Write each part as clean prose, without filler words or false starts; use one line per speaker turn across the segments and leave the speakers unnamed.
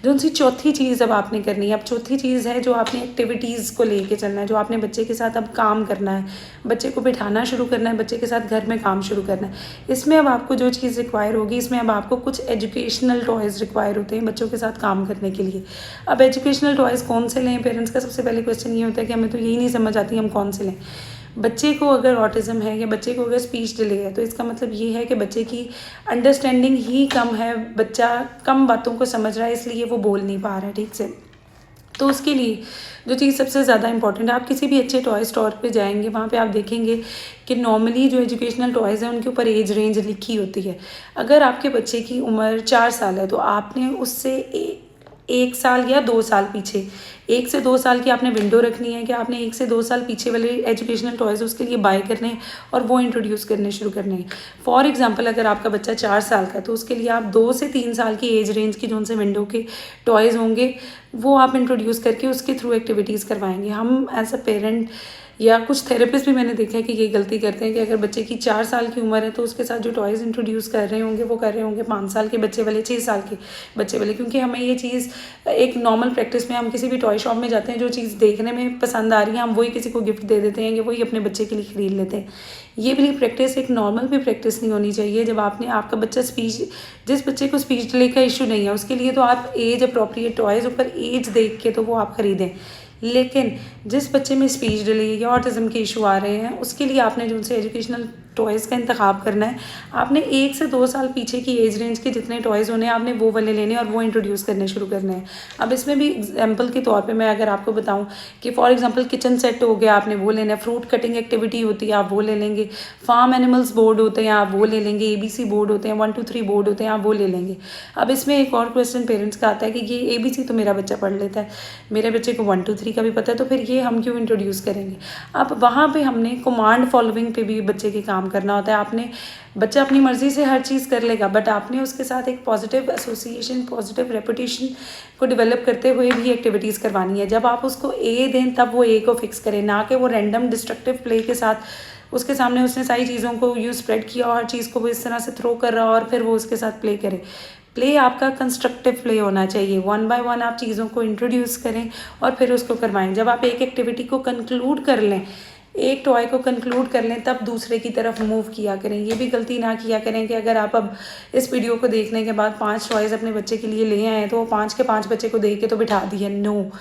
जो उनसी चौथी चीज़ अब आपने करनी है, अब चौथी चीज़ है जो आपने एक्टिविटीज़ को लेके चलना है, जो आपने बच्चे के साथ अब काम करना है, बच्चे को बिठाना शुरू करना है, बच्चे के साथ घर में काम शुरू करना है। इसमें अब आपको जो चीज़ रिक्वायर होगी, इसमें अब आपको कुछ एजुकेशनल टॉयज़ रिक्वायर होते हैं बच्चों के साथ काम करने के लिए। अब एजुकेशनल टॉयज़ कौन से लें? पेरेंट्स का सबसे पहले क्वेश्चन ये होता है कि हमें तो यही नहीं समझ आती हम कौन से लें। बच्चे को अगर ऑटिज़म है या बच्चे को अगर स्पीच डिले है, तो इसका मतलब ये है कि बच्चे की अंडरस्टैंडिंग ही कम है, बच्चा कम बातों को समझ रहा है, इसलिए वो बोल नहीं पा रहा है ठीक से। तो उसके लिए जो चीज़ सबसे ज़्यादा इंपॉर्टेंट है, आप किसी भी अच्छे टॉय स्टोर पे जाएंगे, वहाँ पे आप देखेंगे कि नॉर्मली जो एजुकेशनल टॉयज़ हैं उनके ऊपर एज रेंज लिखी होती है। अगर आपके बच्चे की उम्र 4 साल है, तो आपने उससे 1 साल या 2 साल पीछे, 1 से 2 साल की आपने विंडो रखनी है कि आपने 1 से 2 साल पीछे वाले एजुकेशनल टॉयज़ उसके लिए बाय करने हैं और वो इंट्रोड्यूस करने शुरू करने हैं। फॉर एग्जांपल, अगर आपका बच्चा 4 साल का है, तो उसके लिए आप 2 से 3 साल की एज रेंज की जो उनसे विंडो के टॉयज़ होंगे वो आप इंट्रोड्यूस करके उसके थ्रू एक्टिविटीज़ करवाएंगे। हम एज अ पेरेंट या कुछ थेरेपिस्ट भी मैंने देखा है कि ये गलती करते हैं कि अगर बच्चे की 4 साल की उम्र है, तो उसके साथ जो टॉयज़ इंट्रोड्यूस कर रहे होंगे वो कर रहे होंगे 5 साल के बच्चे वाले, 6 साल के बच्चे वाले। क्योंकि हमें ये चीज़ एक नॉर्मल प्रैक्टिस में, हम किसी भी टॉय शॉप में जाते हैं, जो चीज़ देखने में पसंद आ रही है हम वही किसी को गिफ्ट दे देते हैं कि वही अपने बच्चे के लिए ख़रीद लेते हैं। ये वाली प्रैक्टिस एक नॉर्मल भी प्रैक्टिस नहीं होनी चाहिए। जब आपका बच्चा जिस बच्चे को स्पीच डिले का इशू नहीं है, उसके लिए तो आप एज अप्रोप्रिएट टॉयज़ ऊपर एज देख के तो वो आप ख़रीदें। लेकिन जिस बच्चे में स्पीच डिले या ऑटिज़म के इशू आ रहे हैं, उसके लिए आपने जो उनसे एजुकेशनल टॉयज़ का इंतखाब करना है। आपने 1 से 2 साल पीछे की एज रेंज के जितने टॉयज़ होने हैं, आपने वो वाले लेने और वो इंट्रोड्यूस करने शुरू करने हैं। अब इसमें भी एग्जाम्पल के तौर पे मैं अगर आपको बताऊं कि फॉर एग्जांपल किचन सेट हो गया, आपने वो लेना है, फ्रूट कटिंग एक्टिविटी होती है आप वो ले लेंगे, फार्म एनिमल्स बोर्ड होते हैं आप वो ले लेंगे, ABC बोर्ड होते हैं, 1 2 3 बोर्ड होते हैं आप वो ले लेंगे। अब इसमें एक और क्वेश्चन पेरेंट्स का आता है कि ये ABC तो मेरा बच्चा पढ़ लेता है, मेरे बच्चे को 1 2 3 का भी पता है, तो फिर ये हम क्यों इंट्रोड्यूस करेंगे। अब वहाँ पर हमने कमांड फॉलोइंग पे भी बच्चे के काम करना होता है। आपने बच्चा अपनी मर्ज़ी से हर चीज़ कर लेगा, बट आपने उसके साथ एक पॉजिटिव एसोसिएशन, पॉजिटिव रेपुटेशन को डेवलप करते हुए भी एक्टिविटीज़ करवानी है। जब आप उसको A दें तब वो A को फिक्स करें, ना कि वो रैंडम डिस्ट्रक्टिव प्ले के साथ उसके सामने उसने सारी चीज़ों को स्प्रेड किया और हर चीज़ को वो इस तरह से थ्रो कर रहा और फिर वो उसके साथ प्ले करे। प्ले आपका कंस्ट्रक्टिव प्ले होना चाहिए। 1 बाय 1 आप चीज़ों को इंट्रोड्यूस करें और फिर उसको करवाएं। जब आप एक एक्टिविटी को कंक्लूड कर लें, एक टॉय को कंक्लूड कर लें, तब दूसरे की तरफ मूव किया करें। ये भी गलती ना किया करें कि अगर आप अब इस वीडियो को देखने के बाद 5 टॉयज़ अपने बच्चे के लिए ले आए तो वो 5 के 5 बच्चे को देख के तो बिठा दिए। No,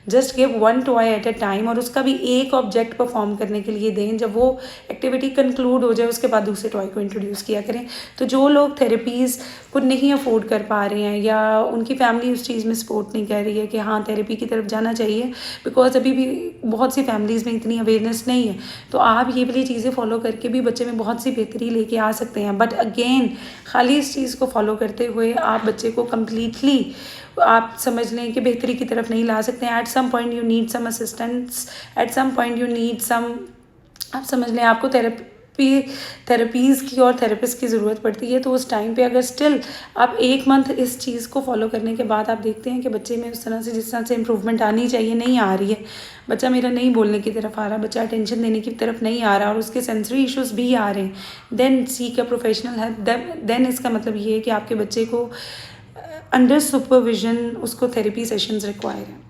just give 1 toy at a time और उसका भी एक ऑब्जेक्ट परफॉर्म करने के लिए दें। जब वो एक्टिविटी कंक्लूड हो जाए उसके बाद दूसरे टॉय को इंट्रोड्यूस किया करें। तो जो लोग थेरेपीज़ को नहीं अफोर्ड कर पा रहे हैं या उनकी फैमिली उस चीज़ में सपोर्ट नहीं कर रही है कि हाँ थेरेपी की तरफ जाना चाहिए, बिकॉज अभी भी बहुत सी फैमिलीज़ में इतनी अवेयरनेस नहीं है, तो आप ये वाली चीज़ें फॉलो करके भी बच्चे में बहुत सी बेहतरी लेके आ सकते हैं। बट अगेन, खाली इस चीज़ को फॉलो करते हुए आप बच्चे को कम्प्लीटली आप समझ लें कि बेहतरी की तरफ नहीं ला सकते हैं। At some point you need some assistance, at some point you need some, आप समझ लें आपको थेरेपीज़ की और थेरेपिस्ट की ज़रूरत पड़ती है। तो उस टाइम पे अगर स्टिल आप 1 मंथ इस चीज़ को फॉलो करने के बाद आप देखते हैं कि बच्चे में उस तरह से जिस तरह से इम्प्रूवमेंट आनी चाहिए नहीं आ रही है, बच्चा मेरा नहीं बोलने की तरफ आ रहा, बच्चा अटेंशन देने की तरफ नहीं आ रहा और उसके सेंसरी इश्यूज़ भी आ रहे हैं, then seek a professional help. Then इसका मतलब ये है कि आपके बच्चे को अंडर सुपरविजन उसको थेरेपी सेशंस रिक्वायर है।